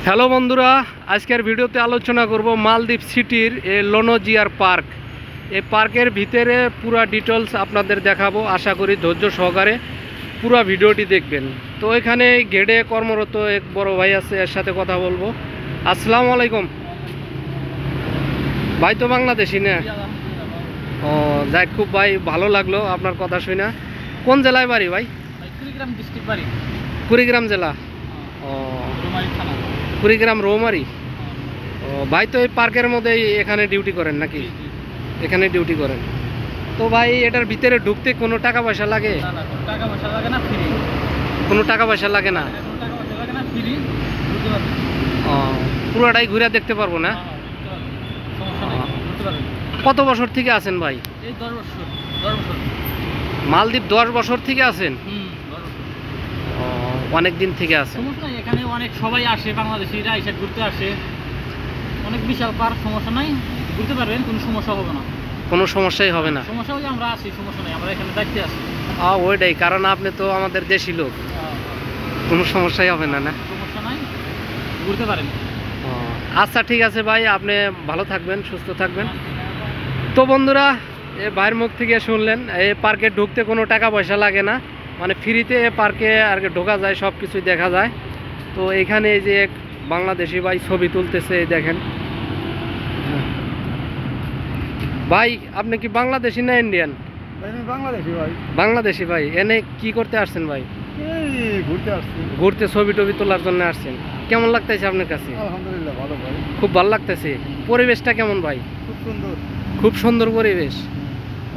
Hello বন্ধুরা, আজকের ভিডিওতে আলোচনা করব মালদ্বীপ সিটির লোনোজিয়ার পার্ক। এই পার্কের ভিতরে পুরো ডিটেলস আপনাদের দেখাবো। আশা করি ধৈর্য সহকারে পুরো ভিডিওটি দেখবেন। তো এখানে গেটে কর্মরত এক বড় ভাই আছে, এর সাথে কথা বলবো। আসসালামু আলাইকুম ভাই। তো বাংলাদেশি না? ও যাই, খুব ভাই ভালো লাগলো আপনার কথা শুনে। কোন জেলায় বাড়ি ভাই? কুড়িগ্রাম ডিস্ট্রিক্ট বাড়ি। কুড়িগ্রাম জেলা? ও, কুড়িগ্রাম রৌমারি। ও ভাই, তো এই পার্কের মধ্যেই এখানে ডিউটি করেন নাকি? এখানে ডিউটি করেন। তো ভাই এটার ভিতরে ঢুকতে কোনো টাকা পয়সা লাগে? টাকা পয়সা লাগে না, ফ্রি। কোনো টাকা পয়সা লাগে না? টাকা পয়সা লাগে না, ফ্রি। ও, পুরোটাই ঘুরে দেখতে পারবো না? কত বছর থেকে আছেন ভাই? এই 10 বছর। 10 বছর মালদ্বীপ 10 বছর থেকে আছেন? ও, অনেক দিন থেকে আছেন। সমস্যা নাই, এখানে অনেক সবাই আসে, বাংলাদেশিরা এসে ঘুরতে আসে। অনেক বিশাল পার্ক, সমস্যা নাই, ঘুরতে পারবেন, কোনো সমস্যা হবে না। কোনো সমস্যাই হবে না? সমস্যা হলে আমরা আসি, সমস্যা নাই, আমরা এখানে দায়িত্বে আছি। ওইটাই কারণ, আপনি তো আমাদের দেশি লোক, কোনো সমস্যাই হবে না। না, সমস্যা নাই, ঘুরতে পারেন। আচ্ছা ঠিক আছে ভাই, আপনি ভালো থাকবেন, সুস্থ থাকবেন। তো বন্ধুরা, এ ভাইয়ের মুখ থেকে শুনলেন, এই পার্কে ঢুকতে কোনো টাকা পয়সা লাগে না, মানে ফ্রিতে এ পার্কে আর কি ঢোকা যায়, সব কিছুই দেখা যায়। তো এখানে এই যে এক বাংলাদেশি ভাই ছবি তুলতেছে, এই দেখেন। ভাই আপনি কি বাংলাদেশি না ইন্ডিয়ান? বাংলাদেশি ভাই। বাংলাদেশি ভাই, এনে কি করতে আসছেন ভাই? ঘুরতে আসছি। ঘুরতে, ছবি টবি তোলার জন্য আসছেন। কেমন লাগতেছে আপনার কাছে? আলহামদুলিল্লাহ ভালো ভাই। খুব ভালো লাগতেছে। পরিবেশটা কেমন ভাই? খুব সুন্দর। খুব সুন্দর পরিবেশ।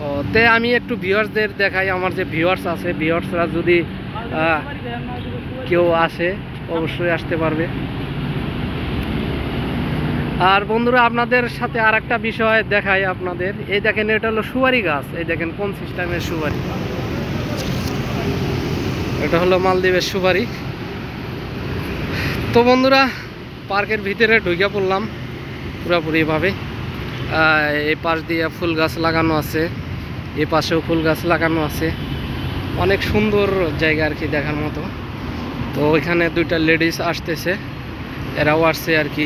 ও, তে আমি একটু ভিউয়ার্সদের দেখাই। আমার যে ভিউয়ার্স আছে, ভিউয়ার্সরা যদি কেউ আসে অবশ্যই আসতে পারবে। আর বন্ধুরা, আপনাদের সাথে আর একটা বিষয় দেখাই আপনাদের। এই দেখেন, এটা হলো সুপারি গাছ। এই দেখেন কোন সিস্টেমের সুপারি। এটা হলো মালদ্বীপের সুপারি। তো বন্ধুরা, পার্কের ভিতরে ঢুকে পড়লাম পুরোপুরিভাবে। এই পাশ দিয়ে ফুল গাছ লাগানো আছে, এই পাশেও ফুল গাছ লাগানো আছে। অনেক সুন্দর জায়গা আর কি দেখার মতো। তো ওইখানে দুইটা লেডিস আসতেছে, এরাও আসছে আর কি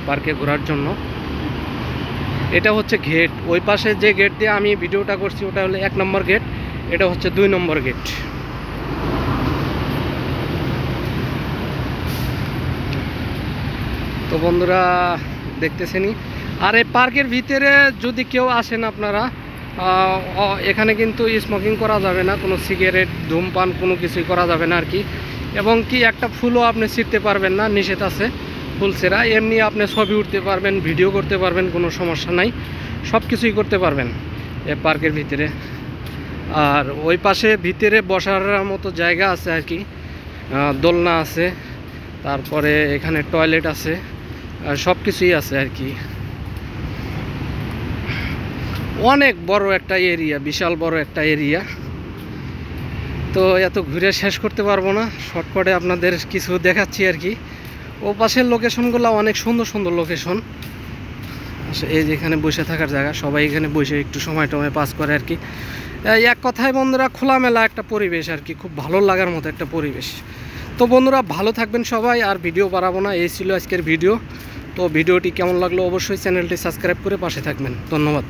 পার্কে ঘোরার জন্য। এটা হচ্ছে গেট। ওই পাশে যে গেট দিয়ে আমি ভিডিওটা করছি ওটা হলো 1 নম্বর গেট, এটা হচ্ছে 2 নম্বর গেট। তো বন্ধুরা দেখতেছেনই। আর এই পার্কের ভিতরে যদি কেউ আসেন আপনারা, এখানে কিন্তু স্মোকিং করা যাবে না, কোনো সিগারেট, ধূমপান কোনো কিছুই করা যাবে না আর কি। এবং কি একটা ফুলও আপনি ছিঁড়তে পারবেন না, নিষেধ আছে ফুল ছেঁড়া। এমনি আপনি ছবি উঠতে পারবেন, ভিডিও করতে পারবেন, কোনো সমস্যা নাই, সব কিছুই করতে পারবেন এই পার্কের ভিতরে। আর ওই পাশে ভিতরে বসার মতো জায়গা আছে আর কি, দোলনা আছে, তারপরে এখানে টয়লেট আছে, সব কিছুই আছে আর কি। অনেক বড় একটা এরিয়া, বিশাল বড় একটা এরিয়া। তো এত ঘুরে শেষ করতে পারবো না, শর্টকাটে আপনাদের কিছু দেখাচ্ছি আর কি। ও পাশের লোকেশনগুলো অনেক সুন্দর সুন্দর লোকেশন। এই যেখানে বসে থাকার জায়গা, সবাই এখানে বসে একটু সময় টময় পাস করে আর কি। এক কথায় বন্ধুরা, খোলামেলা একটা পরিবেশ আর কি, খুব ভালো লাগার মতো একটা পরিবেশ। তো বন্ধুরা ভালো থাকবেন সবাই, আর ভিডিও বাড়াবো না, এই ছিল আজকের ভিডিও। তো ভিডিওটি কেমন লাগলো অবশ্যই চ্যানেলটি সাবস্ক্রাইব করে পাশে থাকবেন। ধন্যবাদ।